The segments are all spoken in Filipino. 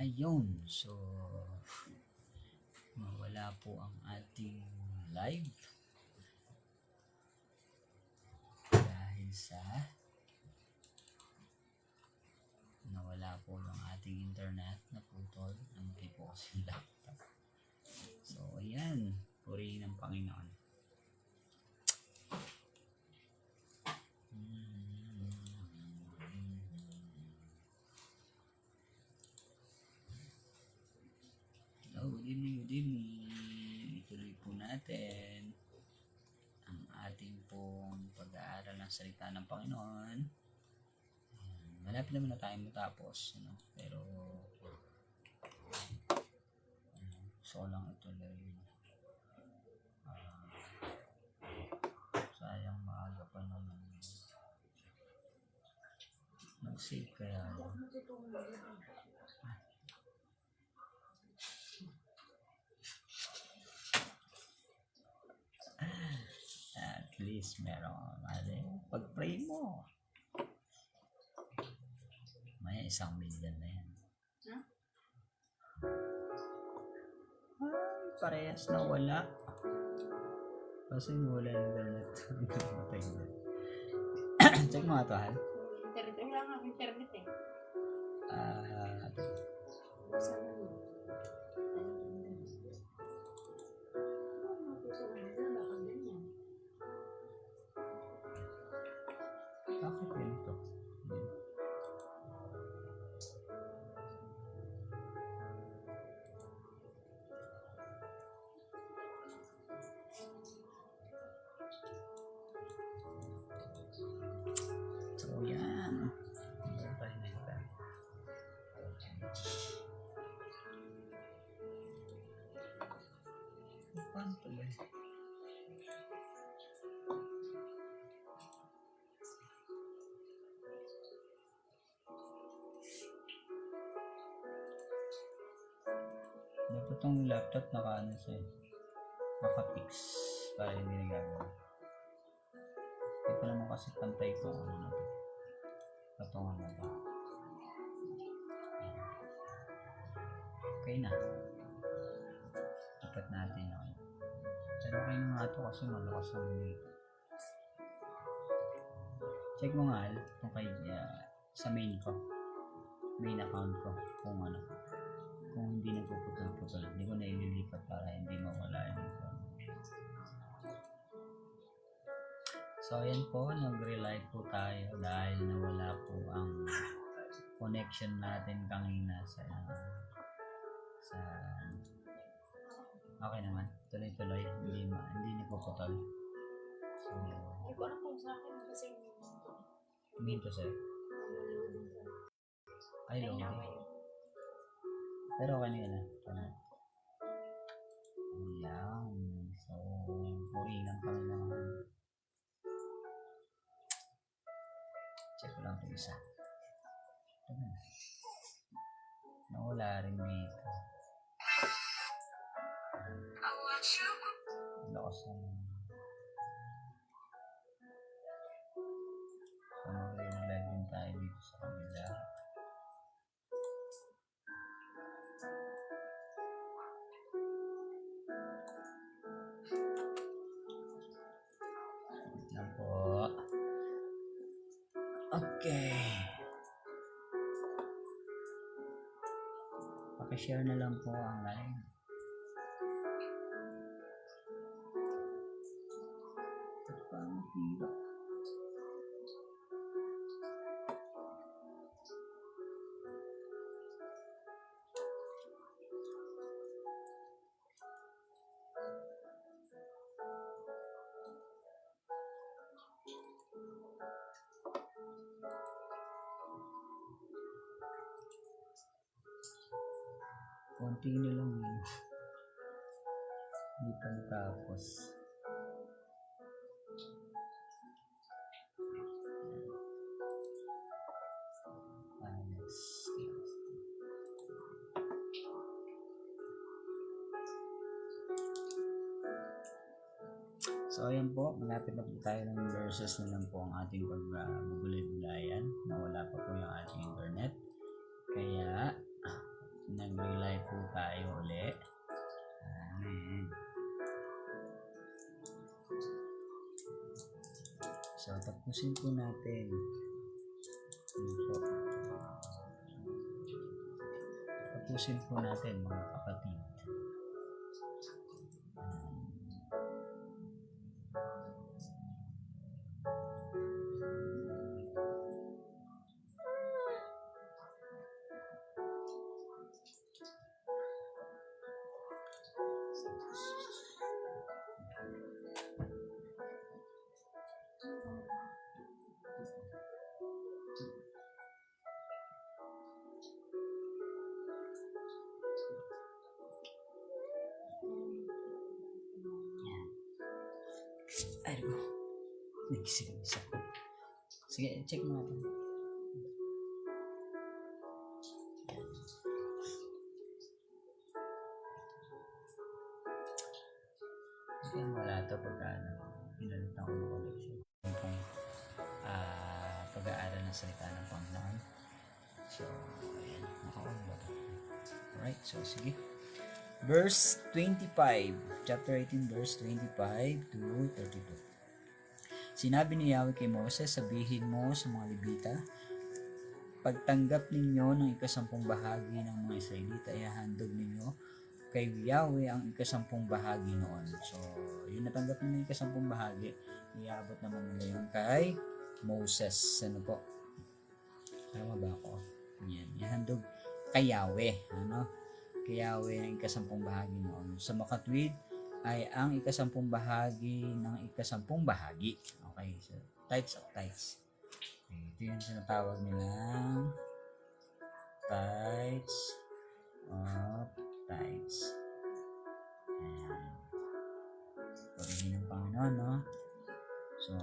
Ayun, so mawala po ang ating live dahil sa nawala po yung ating internet, naputol, namatay po kasi yung laptop. So ayan, purihin ng Panginoon. Good evening. Ituloy po natin ang ating pong pag-aaral ng salita ng Panginoon. Malapit naman na tayo matapos, pero gusto ko lang ituloy. Sayang maaga pa naman. Mag-save kaya. At least meron pag-pray mo. May 1 million na yan. Ay, parehas na wala. Kasi wala yung internet. Check mo nga ito, Hal. Internet. Wala nga internet eh. Sana mo. Bakit ganito? So yan. Paano ito ba? Dapat itong laptop naka-fix para hindi nagagawa. Hindi pa naman kasi pantay itong patungan na ba. Okay na. Ipat natin yun. Pero okay na nga ito kasi malakas naman dito. Check mo nga kung kay sa main account ko kung hindi nagpuputol-putol. Hindi ko na ililipat para hindi mawala yung phone. So ayan po, nag-relight po tayo dahil nawala po ang connection natin kanina sa okay naman, tuloy-tuloy, hindi nagpuputol. So Hindi ko alam kung sa akin kasi minto sa'yo. Ay, loading. Pero okay na yun. Ayan. So, purihin ng Panginoon. Check ko lang ito isa. Ito na. Nawala rin dito. Lakas naman. So, mag-live din tayo dito sa kanila. Yan po. Okay. Pakishare na lang po ang live. Ito pa ang hirap. Konti na lang yun. Hindi pa natapos. So ayan po, malapit na po tayo ng verses na lang po ang ating pagbubulay-bulayan na wala pa po yung ating internet. Kaya Mag-rely po tayo ulit. Amen. So, tapusin po natin. Ano po? Tapusin po natin mga kapatid. Ay, diba? Nagising isa. Sige, check mo natin. Kasi wala ito pagka pinalitan ko ng connection. Yung pong pag-aaral ng salita ng Panginoon. So, ayan. Naka-on ba ito? Alright, so sige. Verse 25. Chapter 18, verse 25 to 32. Sinabi ni Yahweh kay Moses, sabihin mo sa mga Levita, pagtanggap ninyo ng ikasampung bahagi ng mga Israelita, ihahandog ninyo kay Yahweh ang ikasampung bahagi noon. So, yun natanggap ninyo ng ikasampung bahagi, iabot naman nila yun kay Moses. Ano po? Tama ba ako? Yan. Ihandog kay Yahweh. Ano? Kay Yahweh ang ikasampung bahagi noon. Sa makatwid ay ang ikasampung bahagi ng ikasampung bahagi. Okay, so tithes of tithes. Okay, ito yung sinatawag nilang tithes of tithes. Ayan. Purihin ng Panginoon, no? So,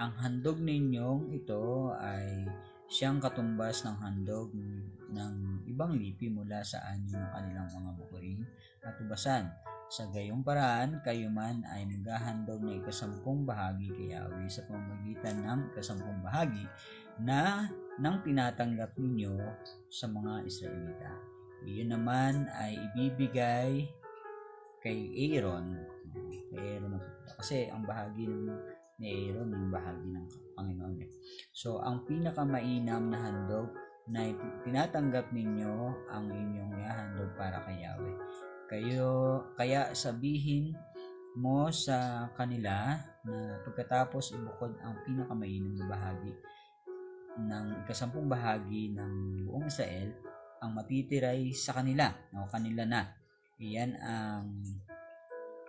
ang handog ninyong ito ay siyang katumbas ng handog ng ibang lipi mula sa anyo ng kanilang mga bukuring at ubasan. Sa gayong paraan, kayo man ay maghahandog ng ikasampung bahagi kay Yahweh sa pamamagitan ng ikasampung bahagi na nang tinatanggap ninyo sa mga Israelita. Iyon naman ay ibibigay kay Aaron. Kasi ang bahagi ni Aaron yung bahagi ng Panginoon. So, ang pinakamainam na handog na tinatanggap ninyo ang inyong ihahandog para kay Yahweh. Kaya sabihin mo sa kanila na pagkatapos ibukod ang pinakamainam na bahagi ng ikasampung bahagi ng buong Israel, ang matitiray sa kanila o kanila na. Iyan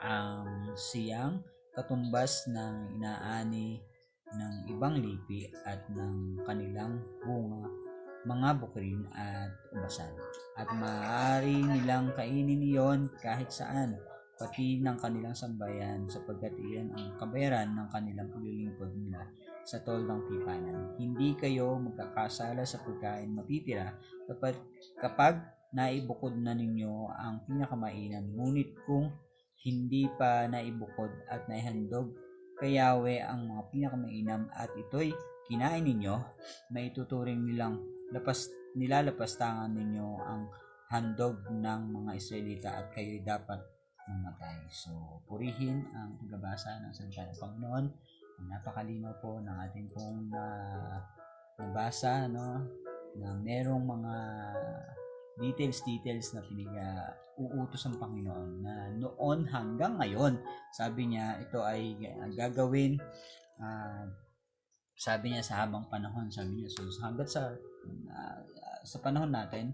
ang siyang katumbas ng inaani ng ibang lipi at ng kanilang bunga, mga bukrin at ubasan. At maaari nilang kainin iyon kahit saan, pati ng kanilang sambayan, sapagkat iyan ang kabayaran ng kanilang paglilingkod nila sa toldang tipanan. Hindi kayo magkakasala sa pagkain matitira kapag naibukod na ninyo ang pinakamainam. Ngunit kung hindi pa naibukod at naihandog kay Yahweh ang mga pinakamainam at ito'y kinain ninyo, maituturing nilalapastangan ninyo ang handog ng mga Israelita at kayo'y dapat mamatay. So, purihin ang pagbabasa ng salita ng Panginoon. Napakalinaw po ng ating pong nabasa, no, na merong mga details na uutos ng Panginoon na noon hanggang ngayon. Sabi niya, ito ay gagawin, sabi niya sa habang panahon. Sabi niya, so hanggat sa panahon natin,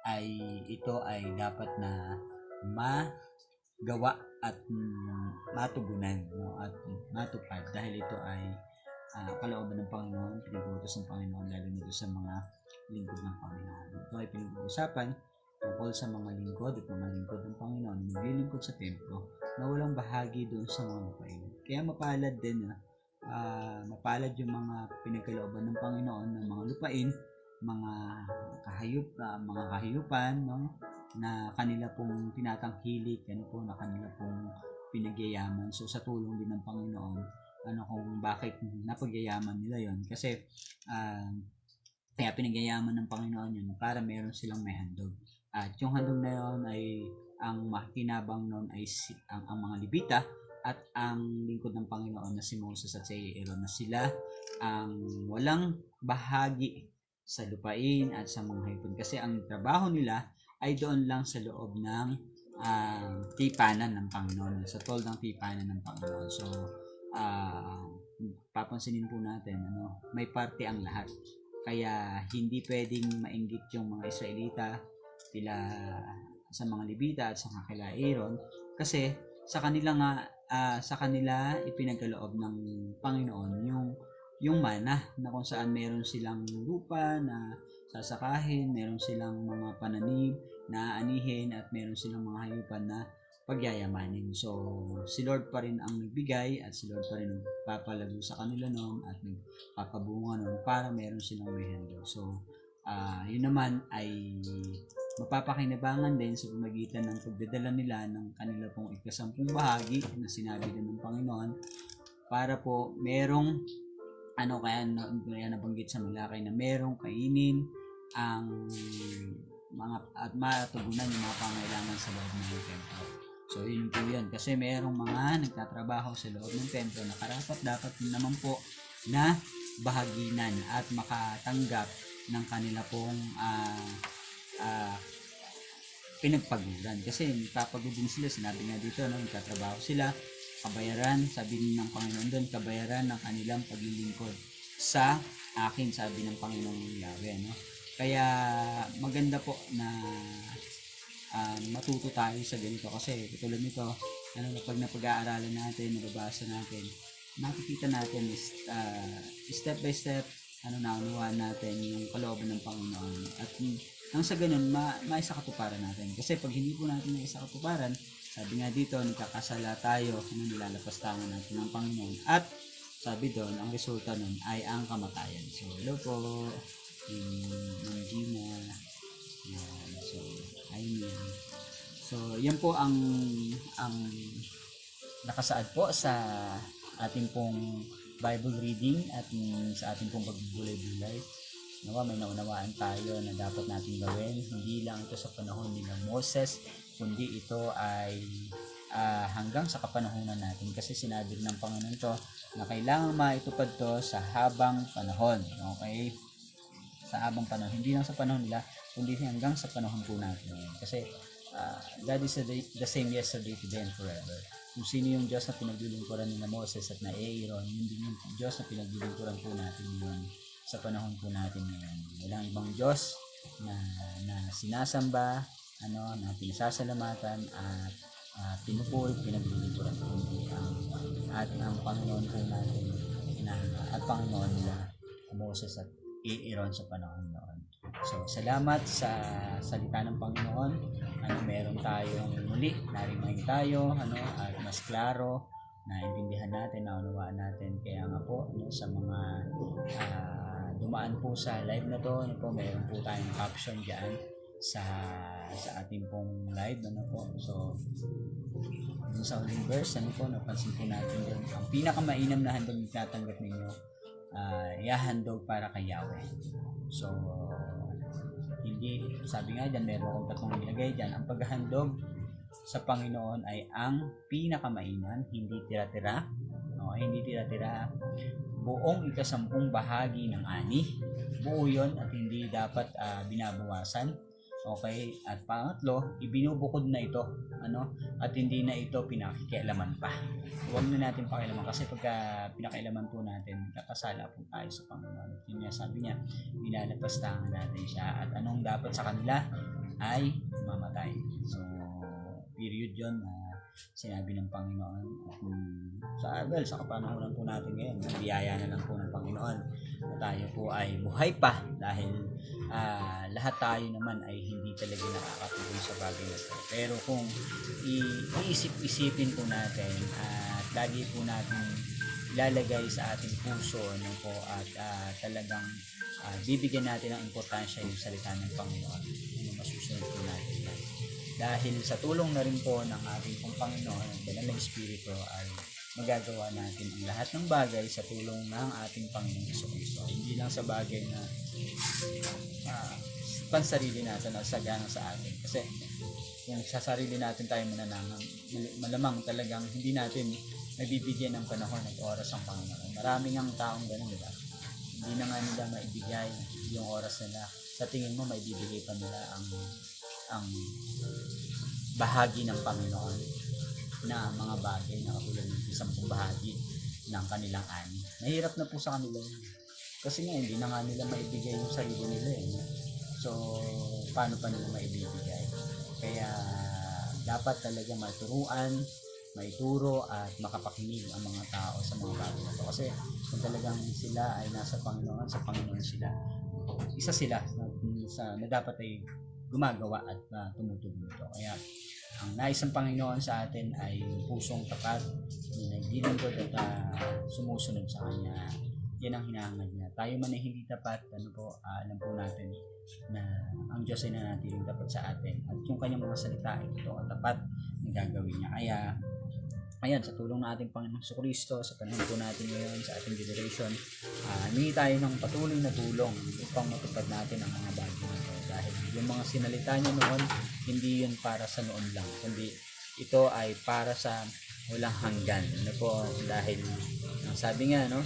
ay ito ay dapat na magawa at matugunan, no, at matupad dahil ito ay kalooban ng Panginoon, pinag-uutos ng Panginoon lalo nito sa mga lingkod ng Panginoon. Ito ay pinag-uusapan tungkol sa mga lingkod at mga lingkod ng Panginoon na naglilingkod sa templo na walang bahagi doon sa mga lupain. Kaya mapalad din mapalad yung mga pinagkalooban ng Panginoon ng mga lupain, mga kahayupan, no, na kanila pong tinatangkilik, na kanila pong pinagyayaman. So sa tulong din ng Panginoon, kung bakit napagyayaman nila yon, kasi Kaya pinagyayaman ng Panginoon yun para meron silang may handog. At yung handog na yun ay ang makinabang nun ay ang mga Libita at ang lingkod ng Panginoon na si Moses at si Aaron na sila ang walang bahagi sa lupain at sa mga hipon. Kasi ang trabaho nila ay doon lang sa loob ng tipanan ng Panginoon. Sa tol ng tipanan ng Panginoon. So, papansinin po natin, may parte ang lahat. Kaya hindi pwedeng mainggit yung mga Israelita sila sa mga Libita at sa kila Aaron kasi sa kanila ipinagkaloob ng Panginoon yung mana na kung saan meron silang lupa na sasakahin, meron silang mga pananim na aanihin at meron silang mga hayupan na pagyayamanin. So, si Lord pa rin ang nagbigay at si Lord pa rin ang papalago sa kanila noon at nagpapabunga noon para meron silang may handog. So, yun naman ay mapapakinabangan din sa pamagitan ng pagdadala nila ng kanila pong ikasampung bahagi na sinabi din ng Panginoon para po merong kaya nabanggit sa Malakay na merong kainin ang mga at matugunan yung mga pangailangan sa loob ng templo. So, yun po yun. Kasi merong mga nagtatrabaho sa loob ng templo na karapat dapat naman po na bahaginan at makatanggap ng kanila pong pinagpaguran. Kasi nagpapagod din sila. Sinabi nga dito, nagtatrabaho sila. Kabayaran, sabi ng Panginoon doon, kabayaran ng kanilang paglilingkod sa akin, sabi ng Panginoong Yahweh. Kaya maganda po na matuto tayo sa ganito kasi katulad nito pag napag-aaralan natin, nababasa natin, makikita natin is step by step naunawaan natin yung kalooban ng Panginoon at nang sa ganun maisa katuparan natin kasi pag hindi po natin maisa katuparan, sabi nga dito nagkakasala tayo, nilalapastangan natin ng Panginoon at sabi doon ang resulta nun ay ang kamatayan. So hello po yung Gina. So ayun. So yan po ang nakasaad po sa ating pong Bible reading at sa ating pong pagbubulay-bulay. May naunawaan tayo na dapat natin gawin. Hindi lang ito sa panahon ni Moses, kundi ito ay hanggang sa kapanahunan natin. Kasi sinabi ng Panginoon to na kailangan maitupad to sa habang panahon. Okay? Sa habang panahon. Hindi lang sa panahon nila, kundi hanggang sa panahon po natin. Kasi God is the same yesterday, today, and forever. Kung sino yung Diyos na pinaglilingkuran ni Moses at na Aaron, yun din yung Diyos na pinaglilingkuran po natin ngayon sa panahon po natin ngayon. Walang ibang Diyos na sinasamba, na pinasasalamatan at pinupuri, pinaglilingkuran po at ang Panginoon po natin at Panginoon nila Moses at Aaron sa panahon noon. So, salamat sa salita ng Panginoon. Meron tayong muli, narimahin tayo, at mas klaro na intindihan natin, naunawaan natin. Kaya nga po, sa mga dumaan po sa live na to, meron po tayong caption dyan sa ating pong live, So, sa huling verse, napansin po natin doon, ang pinakamainam na handog na tatanggap ninyo, yahandog para kay Yahweh. So, hindi, sabi nga dyan, meron akong tatlong nilagay dyan. Ang paghahandog sa Panginoon ay ang pinakamainan, hindi tira-tira. Hindi tira-tira. Buong ikasampung bahagi ng ani. Buo yun at hindi dapat binabawasan. Okay? At pangatlo, ibinubukod na ito. At hindi na ito pinakikialaman pa. Huwag na natin pakialaman kasi pagka pinakialaman po natin, kakasala po tayo sa Panginoon. Yun nga, sabi niya, ilalapastangan natin siya. At anong dapat sa kanila ay mamatay. So, period yun na sinabi ng Panginoon. At sa kapanahonan po natin ngayon, biyaya na lang po ng Panginoon na tayo po ay buhay pa dahil lahat tayo naman ay hindi talaga nakakatuloy sa bagay na ito. Pero kung iisip-isipin po natin at lagi po natin ilalagay sa ating puso at talagang bibigyan natin ng importansya yung salita ng Panginoon, masusunod po natin yan. Dahil sa tulong na rin po ng ating pong Panginoon, ang Banal na Espiritu ay magagawa natin ang lahat ng bagay sa tulong ng ating Panginoong Jesucristo. Hindi lang sa bagay na pansarili natin na sagana sa atin. Kasi kung sa sarili natin tayo mananangang, malamang talagang hindi natin nabibigyan ng panahon at oras ang Panginoon. Maraming ang taong ganun, di ba? Hindi na nga nila maibigay yung oras nila. Sa tingin mo, maibibigay pa nila ang bahagi ng Panginoon na mga bagay na katulad ng 10 bahagi ng kanilang ani. Mahirap na po sa kanila yun. Kasi nga, hindi na nga nila maibigay yung sarili nila eh. So, paano pa nila maibibigay? Kaya, dapat talaga maturuan, maituro at makapakinig ang mga tao sa mga bagay na ito. Kasi kung talagang sila ay nasa Panginoon, sa Panginoon sila, isa sila na dapat ay gumagawa at tumutulong ito. Kaya ang nais ng Panginoon sa atin ay pusong tapat na naglilingkod at sumusunod sa Kanya. Yan ang hinahangad niya. Tayo man ay hindi tapat, alam po natin na ang Diyos ay nanatiling tapat sa atin at yung Kanyang mga salita ay totoo at tapat na gagawin niya. Kaya ayan, sa tulong ng ating Panginoong Jesucristo, sa panahon po natin ngayon, sa ating generation, humingi tayo ng patuloy na tulong upang matupad natin ang mga bagay na ito. Dahil yung mga sinalita niya noon, hindi yun para sa noon lang, kundi ito ay para sa walang hanggan. Ano po, dahil ang sabi nga, no,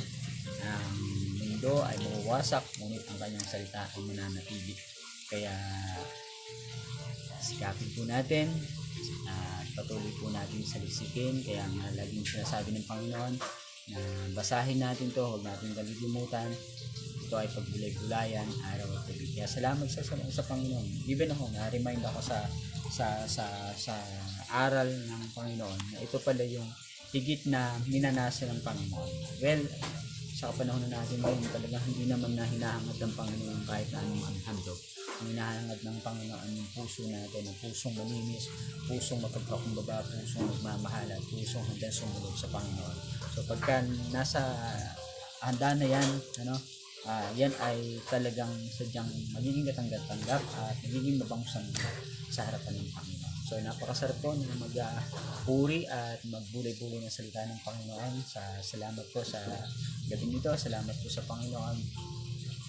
ang mundo ay mawawasak, ngunit ang kanyang salita ay mananatili. Kaya, sikapin po natin, patuloy po natin salisikin. Kaya nga laging sinasabi ng Panginoon na basahin natin to, huwag natin kalilimutan. Ito ay pagbulay-bulayan araw at gabi. Kaya salamat sa Panginoon. Even ako, na-remind ako sa aral ng Panginoon na ito pala yung higit na minanasa ng Panginoon. Well, sa kapanahon na natin ngayon, talagang hindi naman na hinahangad ng Panginoon kahit na anong handog. Ang hinahangad ng Panginoon yung puso natin, ang pusong malinis, pusong mapagpakumbaba, pusong magmamahal, at pusong handang sumunod sa Panginoon. So pagka nasa handa na yan, yan ay talagang sadyang magiging katanggap-tanggap at magiging mabangusang sa harapan ng Panginoon. So napakasarap po na mag-puri at magbulay-bulay ng salita ng Panginoon. Salamat po sa gabi nito, salamat po sa Panginoon.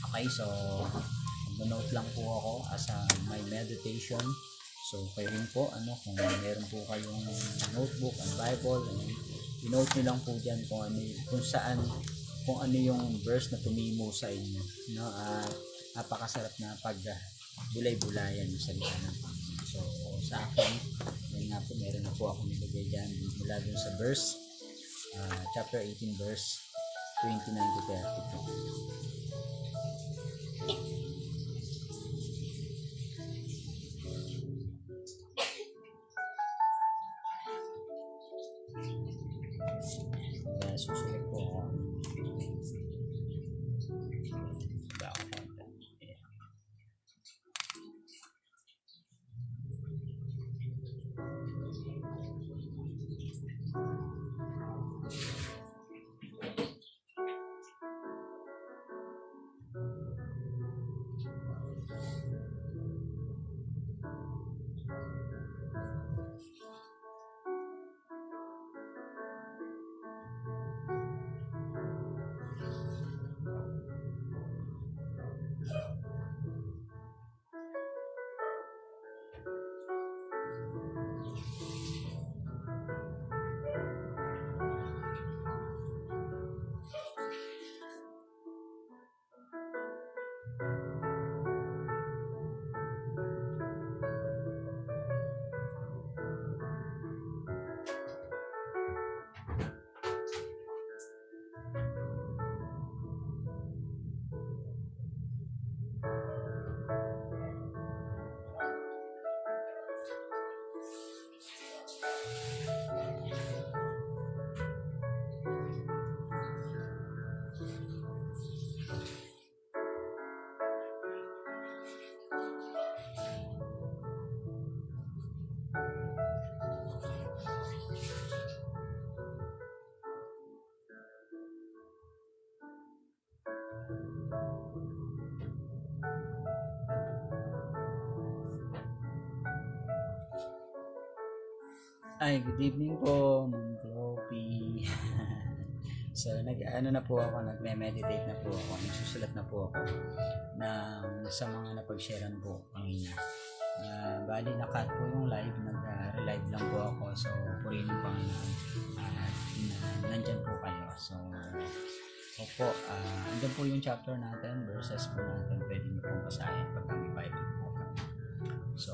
Okay, so mag-note lang po ako as my meditation. So kayo rin po, kung meron po kayong notebook and Bible, i-note nyo lang po dyan kung ano yung verse na tumimo sa inyo. Napakasarap na pag bulay-bulayan yung salita ng Panginoon. So sa akin, yan nga po, meron na po ako nilagay dyan mula dun sa verse, chapter 18 verse 29 to 30 po. Kaya susulit po ako. Ay, good evening po, Ma'am Chloe. So, ano na po ako, nagme-meditate na po ako, nagsusulat na po ako sa mga napag-sharean po kanina. Bali, na-cut po yung live, nag-relive lang po ako. So, purihin yung Panginoon. At nandyan po kayo. So, opo, andyan po yung chapter natin, verses po natin, pwede niyo pong basahin pag kami Bible po. So,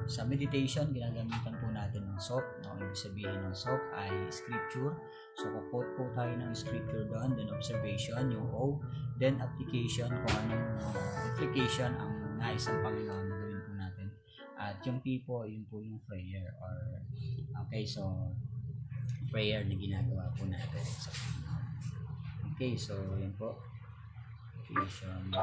sa meditation, ginagamitan po natin ng SOAP. Ibig sabihin ng SOAP ay scripture. So, quote po tayo ng scripture doon, then observation, yung O, then application, kung anong application ang nais ng Panginoon na gawin po natin. At yung P po, yun po yung prayer. Okay, so, prayer na ginagawa po natin sa Panginoon. Okay, so, yun po. Application.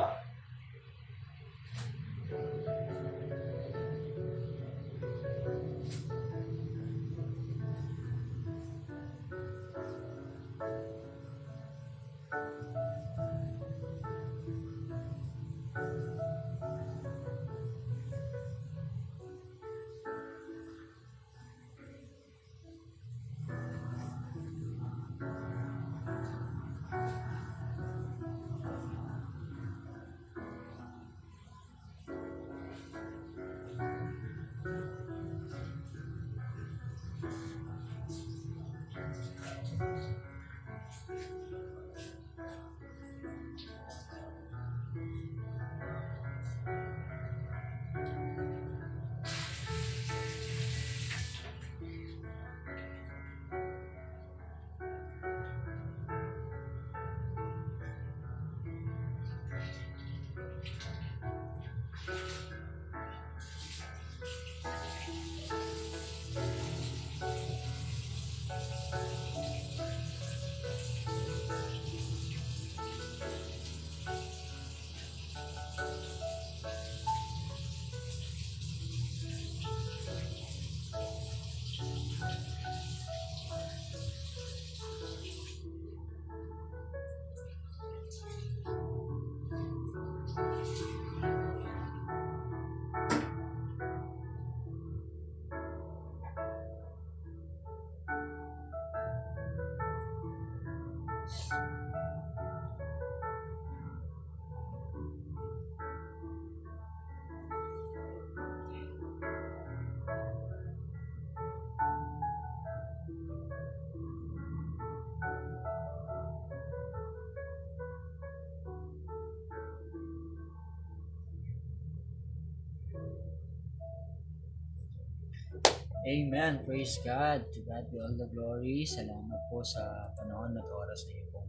Amen. Praise God. To God be all the glory. Salamat po sa panahon at oras na iyong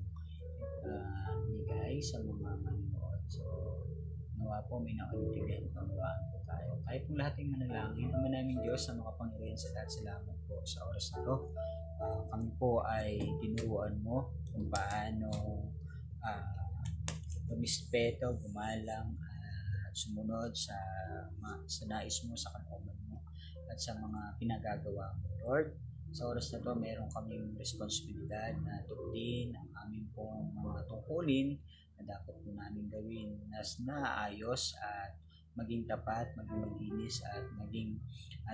binigay sa mga manonood. So, nawa po may naunitigan at nawaan po tayo. Tayo pong lahat yung manalangin. Ama namin Diyos na makapangyarihan sa lahat. Salamat po sa oras na to. Kami po ay tinuruan mo kung paano gumispeto, gumalang, at sumunod sa nais mo, sa kalooban mo, at sa mga pinagagawa mo, Lord. Sa oras na to, meron kaming responsibilidad na tugunin ang aming pong mga tungkulin na dapat po namin gawin na naayos at maging tapat, maging malinis at maging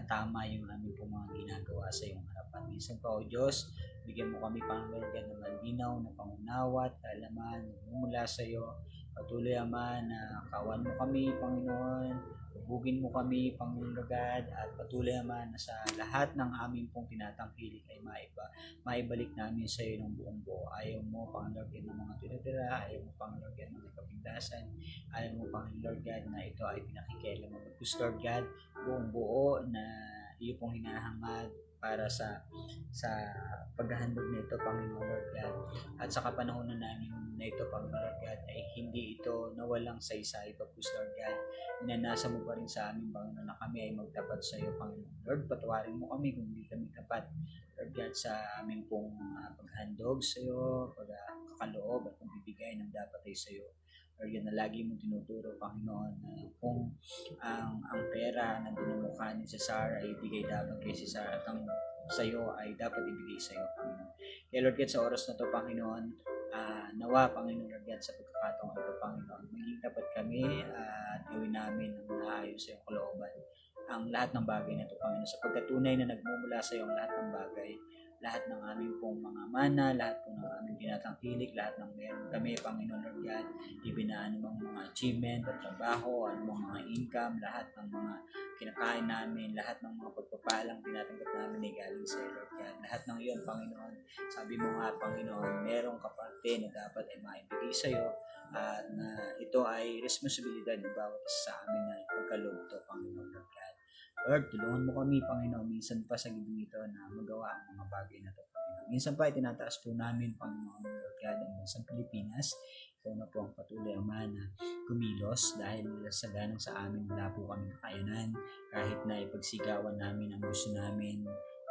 tama yung aming pong mga ginagawa sa iyong harapan. Minsan pa, O Diyos, bigyan mo kami, Panginoon, ng malinaw na pangunawa at kaalaman mula sa iyo. Patuloy, Ama, na kawan mo kami, Panginoon. Hubugin mo kami, Panginoon God, at patuloy, Ama, na sa lahat ng aming pong tinatangkilik ay maibalik namin sa iyo ng buong buo. Ayaw mo, Panginoon God, ng mga tira-tira. Ayaw mo, Panginoon God, ng kapintasan. Ayaw mo, Panginoon God, na ito ay pinakikialam mo. Because, Lord God, buong buo na iyo pong hinahangad para sa paghahandog nito, Panginoon Lord God. At sa kapanahonan namin na ito, Panginoon Lord God, ay hindi ito nawalang saysay, pagkus Lord God. Inanasa mo pa rin sa amin, Panginoon, na kami ay magtapat sa iyo, Panginoon. Lord, patawarin mo kami kung hindi kami tapat, Lord God, sa aming pong paghandog sa iyo, pagkakaloob at pagbibigay ng dapat ay sa iyo. Lord God, na lagi mong tinuturo, Panginoon, na kung ang pera na dinamukha ni Cesar ay ibigay dapat kay Cesar at ang sa iyo ay dapat ibigay sa iyo, Panginoon. Kaya Lord God, sa oras na to, Panginoon, nawa, Panginoon Lord God, sa pagkakataong ito, Panginoon, maging tapat kami at gawin namin ang naayos sa iyong kalooban ang lahat ng bagay na ito, Panginoon, sapagkat tunay na nagmumula sa iyo ang lahat ng bagay. lahat ng aming pong mga mana, lahat po ng aming tinatangkilik, lahat ng meron kami, Panginoon Lord God, even na anumang mga achievement at trabaho, anumang mga income, lahat ng mga kinakain namin, lahat ng mga pagpapalang tinatanggap namin ay galing sa iyo, Lord God. Lahat ng iyon, Panginoon, sabi mo nga, Panginoon, merong kaparte na dapat ay maibigay sa iyo at na ito ay responsibilidad ng bawat isa sa amin na ipagkaloob to, Panginoon Lord God. Lord, tulungan mo kami, Panginoon, minsan pa sa gibing ito na magawa ang mga bagay na ito, Panginoon. Minsan pa, itinataas po namin, Panginoon Lord God, ang bansang Pilipinas. Ikaw na po ang patuloy, Ama, na kumilos dahil sa ganang sa amin, wala po kami kakayanan. Kahit na ipagsigawan namin ang gusto namin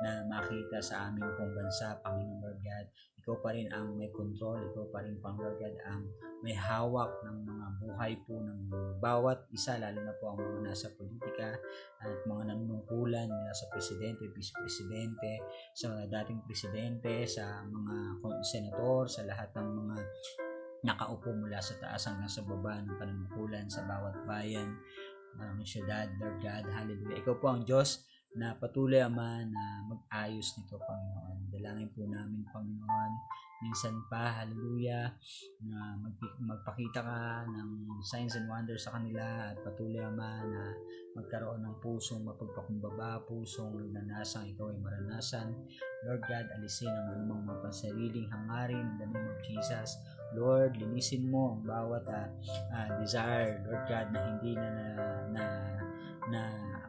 na makita sa aming pong bansa, Panginoon Lord God. Ikaw pa rin ang may control, ikaw pa rin, Panginoon Lord God, ang may hawak ng mga buhay po ng bawat isa, lalo na po ang mga nasa politika at mga nanunungkulan mula sa presidente, vice-presidente, sa dating presidente, sa mga senator, sa lahat ng mga nakaupo mula sa taas hanggang sa baba ng panunungkulan sa bawat bayan ng syudad, Lord God. Hallelujah. Ikaw po ang Diyos na patuloy, Ama, na mag-ayos nito, Panginoon. Dalangin po namin, Panginoon, minsan pa, hallelujah, na magpakita ka ng signs and wonders sa kanila at patuloy, Ama, na magkaroon ng pusong mapagpakumbaba, pusong nagnanasang ikaw ay maranasan. Lord God, alisin ang anumang mga pansariling hangarin in the name of Jesus. Lord, linisin mo ang bawat desire, Lord God, na hindi na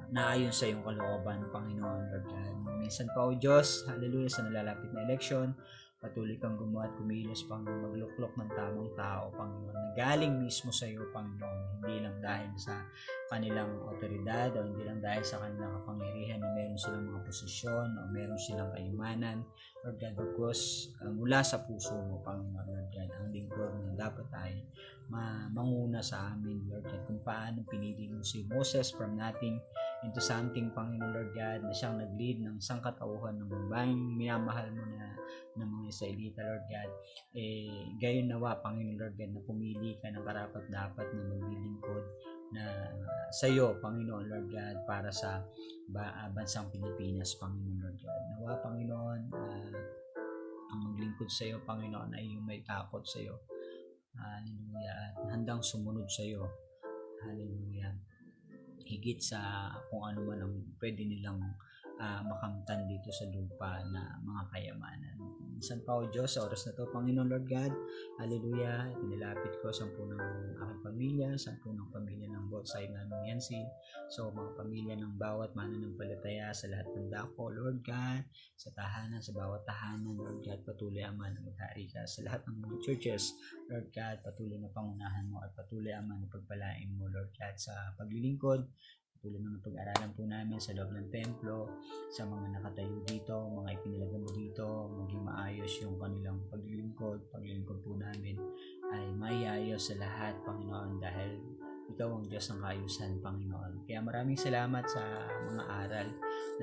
naayon sa iyong kalooban, Panginoon, Lord God. Minsan pa, O Diyos, hallelujah, sa nalalapit na eleksyon, patuloy kang gumawa at kumilos pang magluklok ng tamang tao, Panginoon, na galing mismo sa iyo, Panginoon, hindi lang dahil sa kanilang otoridad o hindi lang dahil sa kanilang kapangyarihan na meron silang mga posisyon o meron silang kayamanan, Lord God, because mula sa puso mo, Panginoon, Lord God, ang lingkod na dapat ay manguna sa amin, Lord God, kung paano pinili mo si Moses from nothing into something, Panginoon, Lord God, na siyang nag-lead ng sangkatauhan ng babaeng minamahal mo na ng mga Israelita, Lord God. Gayon nawa, Panginoon, Lord God, na pumili ka ng karapat-dapat na maglilingkod na sa iyo, Panginoon, Lord God, para sa bansang Pilipinas, Panginoon, Lord God. Nawa, Panginoon, ang maglingkod sa iyo, Panginoon, ay yung may takot sa iyo. Hallelujah. At handang sumunod sa iyo. Hallelujah. Higit sa kung ano man ang pwede nilang makamtan dito sa lupa na mga kayamanan. Minsan pa, O Diyos, sa oras na to, Panginoon Lord God, hallelujah, inilapit ko 10 ng aking pamilya, 10 ng pamilya ng both side namin Yancy, so mga pamilya ng bawat mananampalataya sa lahat ng dako, Lord God, sa tahanan, sa bawat tahanan, Lord God, patuloy, Ama, na maghari ka sa lahat ng mga churches, Lord God, patuloy na pangunahan mo at patuloy, Ama, na pagpalain mo, Lord God, sa paglilingkod, tulad ng pag-aralan po namin sa loob ng templo, sa mga nakatayo dito, mga ipinilagay mo dito, maging maayos yung kanilang paglilingkod po namin ay maiayos sa lahat, Panginoon, dahil ikaw ang Diyos ng kaayusan, Panginoon. Kaya maraming salamat sa mga aral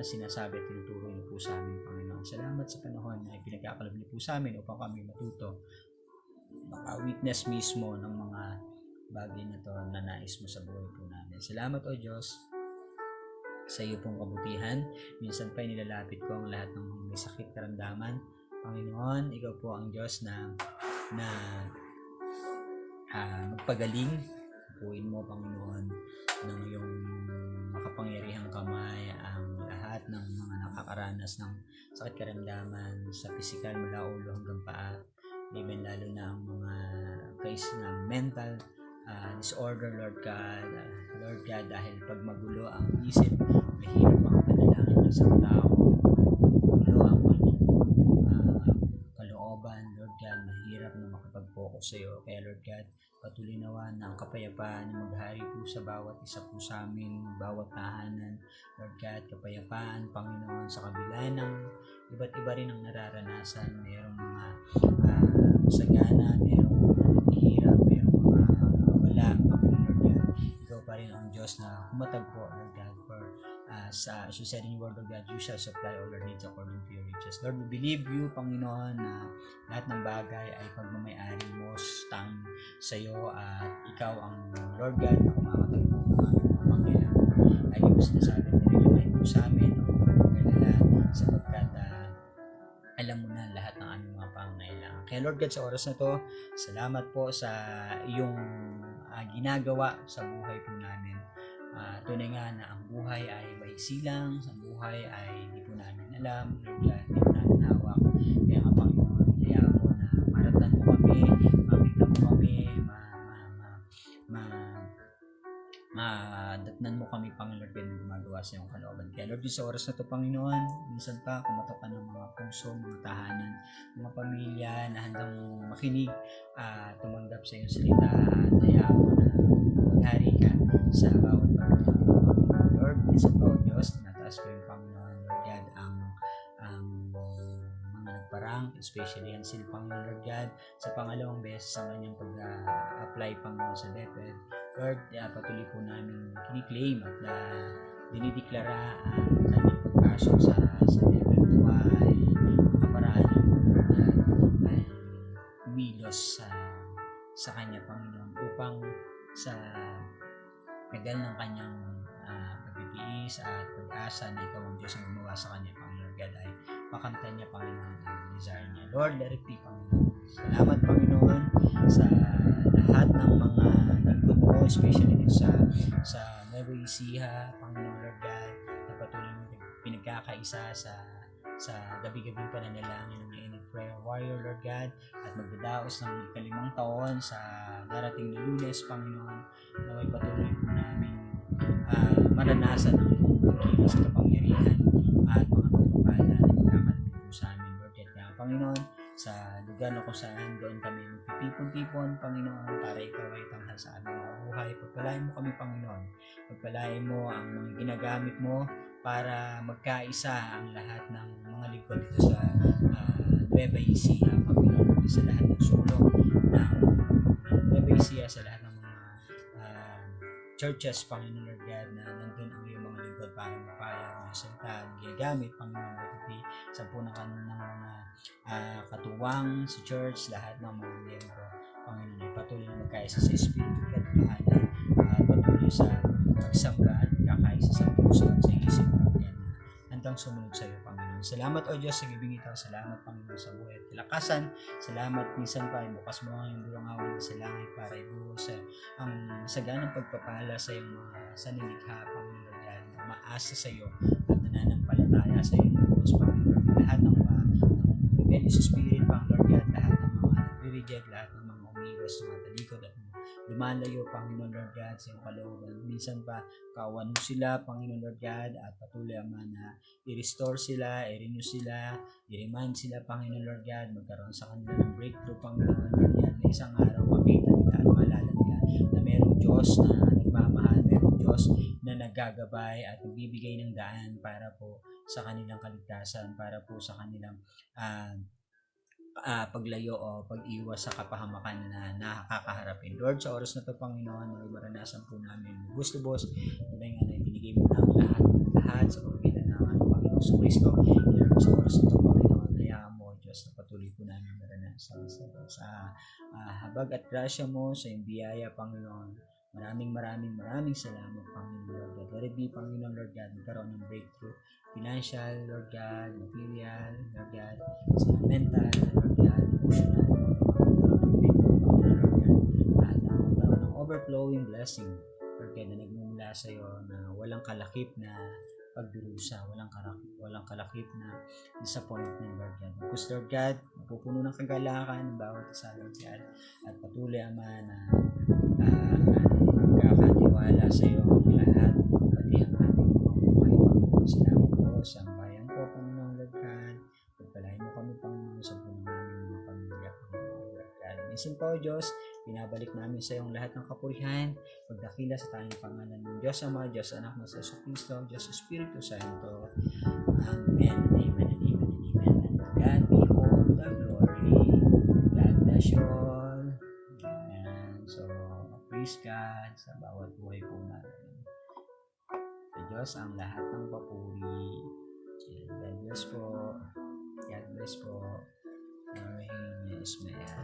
na sinasabi at tinuturo niyo po sa amin, Panginoon. Salamat sa panahon na ipinagkakalob niyo po sa amin upang kami matuto, maka-witness mismo ng mga bagay na to na nais mo sa buhay po namin. Salamat, O Diyos, sa iyo pong kabutihan. Minsan pa nilalapit ko ang lahat ng may sakit karamdaman. Panginoon, ikaw po ang Diyos na magpagaling. Puin mo, Panginoon, ng iyong makapangyarihang kamay ang lahat ng mga nakakaranas ng sakit karamdaman sa pisikal mula ulo hanggang paa. Even lalo na ang mga case ng mental disorder, Lord God. Lord God, dahil pag magulo ang isip, mahirap ang panalangin ng isang tao. Magulo ang kalooban, Lord God, mahirap na makapag-focus sa iyo. Kaya, Lord God, patuloy nawa na ang kapayapaan na maghari po sa bawat isa po sa amin, bawat tahanan, Lord God, kapayapaan, Panginoon, sa kabila ng iba't iba rin ang nararanasan. Mayroong mga sagana, mayroong mga naghihirap, mayroong mga wala, Panginoon, Lord God. Ikaw pa rin ang Diyos na humatagpo, Lord God, for as you said in your word, Lord God, you shall supply all our needs according to your riches. Lord, we believe you, Panginoon, na lahat ng bagay ay pagmamayari mo sa iyo at ikaw ang Lord God na kumakatagpo ng aming mga pangailangan. Lagi mo sinasabi na nilalaman mo sa amin o magkalala sapagkat alam mo na lahat ng aming mga pangangailangan. Kaya Lord God, sa oras na to, salamat po sa iyong ginagawa sa buhay po namin. Tunay nga na ang buhay ay may silang, ang buhay ay hindi po namin alam, Lord God, hindi po namin hawak. Kaya nga Panginoon, kaya mo na maratan mo kami, makita mo kami, madatnan mo kami, Panginoon, na gumagawa sa iyong kalooban. Kaya Lord, sa oras na ito, Panginoon, minsan pa kumatok ka ng mga puso, mga tahanan, mga pamilya na handang makinig, tumanggap sa iyong salita, at hayaan mo na maghari ka sa bawat pamilya. Lord, minsan pa, O Diyos, tinataas ko yung Panginoon, Lord God, ang mga nagparang, especially ang Panginoon, Lord God, sa pangalawang beses sa kanyang pag-apply, Panginoon, sa DepEd. Lord, patuloy po namin kiniklaim at dinideklara ang kanyang pagpasok sa DepEd ay makaparaan ng Lord God ay umilos sa kanya, Panginoon, upang sa tagal ng kanyang pagtitiis at pag-asa na ikaw ang Diyos ang gumawa sa kanya, Panginoon God, ay makamtan niya, Panginoon, ang desire niya. Lord, let it be, Panginoon. Salamat, Panginoon, sa lahat ng mga lingkod mo, especially dito sa Nueva Ecija, Panginoon, Lord God, na patuloy mo pinagkakaisa sa gabi-gabing pananalangin ng Init Prayer Warrior, Lord God, at magdadaos ng 5 taon sa darating na Lunes, Panginoon, na may patuloy po namin maranasan ang iyong pagkilos sa kapangyarihan at mga pagpapala na magkakalapit po sa amin, Lord God. Kaya, Panginoon, sa lugar na kung saan doon kami magpipipon-tipon, Panginoon, para ikaw ay tanghal sa aming mga buhay. Pagpalain mo kami, Panginoon. Pagpalain mo ang mga ginagamit mo para magkaisa ang lahat ng mga lingkod dito sa Nueva Ecija, Panginoon, sa lahat ng sulok ng Nueva Ecija, sa lahat ng mga churches, Panginoon, Lord God, na nandun ang iyong mga lingkod para mapaya ang salita, gigamit, Panginoon, Lord, sa punakan ng mga katuwang sa church, lahat ng mga miyembro, Panginoon, ay patuloy na magkaisa sa Espiritu at katotohanan, patuloy sa pagsamba at kakaisa sa puso at sa isip, Lord God, na handang sumunod sa iyo, Panginoon. Salamat, O Diyos, sa gibing ito. Salamat, Panginoon, sa buhay at kalakasan. Salamat, minsan pa, bukas mo ang iyong durangawan sa langit para ibuhos ang masaganang pagpapala sa iyong mga sanilikha, Panginoon, Lord God, na umaasa sa iyo at nananampalataya sa iyo, Diyos, Panginoon. Lahat ng rebellious spirit, Panginoon, Lord God, lahat ng mga nagre-reject, lahat ng mga umiwas, mga talikod at lumalayo, Panginoon, Lord God, sa iyong kalooban. Minsan pa, kawan mo sila, Panginoon, Lord God, at patuloy naman na i-restore sila, i-renew sila, i-remind sila, Panginoon, Lord God, magkaroon sa kanila ng breakthrough, Panginoon, Lord God, na isang araw makita nila at maalala nila na merong Diyos na nagmamahal, merong Diyos na naggagabay at nagbibigay ng daan para po sa kanilang kaligtasan, para po sa kanilang paglayo o pag-iwas sa kapahamakan na nakakaharapin. Lord, sa oras na ito, Panginoon, may maranasan po namin lubos-lubos, tunay nga na ibinigay mo na ang lahat sa pagpila ng Panginoon sa Kristo. Lord, sa oras na ito, Panginoon, hayaan mo, Diyos, na patuloy po namin maranasan sa habag at grasya mo, sa iyong biyaya, Panginoon. Maraming salamat, Panginoon, Lord God. Let it be, Panginoon, Lord God, magkaroon ng breakthrough, financial, Lord God, material, Lord God, sa mental, Lord God, emotional, at magkaroon ng overflowing blessing, Lord God, na nagmumula sa iyo, na walang kalakip na pagdurusa, walang kalakip na disappointment, Lord God. Because, Lord God, mapupuno ng kagalakan ng bawat isa, Lord God, at patuloy, Ama, na kakatiwala sa iyo ang lahat, pati ang aming buhay, Panginoon. Salamat po sa bayan ko, Panginoon, Lord God. Pagpalain mo kami, Panginoon, sa buong namin mga pamilya, Panginoon, Lord God. Minsan po, Diyos, pinabalik namin sa iyong lahat ng kapurihan, pagdakila sa tayong pangalan ng Diyos Ama, Diyos Anak na sa Kristo, Diyos Espiritu Santo. Amen, amen, and amen, and amen. And God be all the glory. God bless you all. Amen. So, praise God sa bawat buhay po natin. Sa Diyos ang lahat ng papuri. God bless po. God bless po. Maraming Ismael.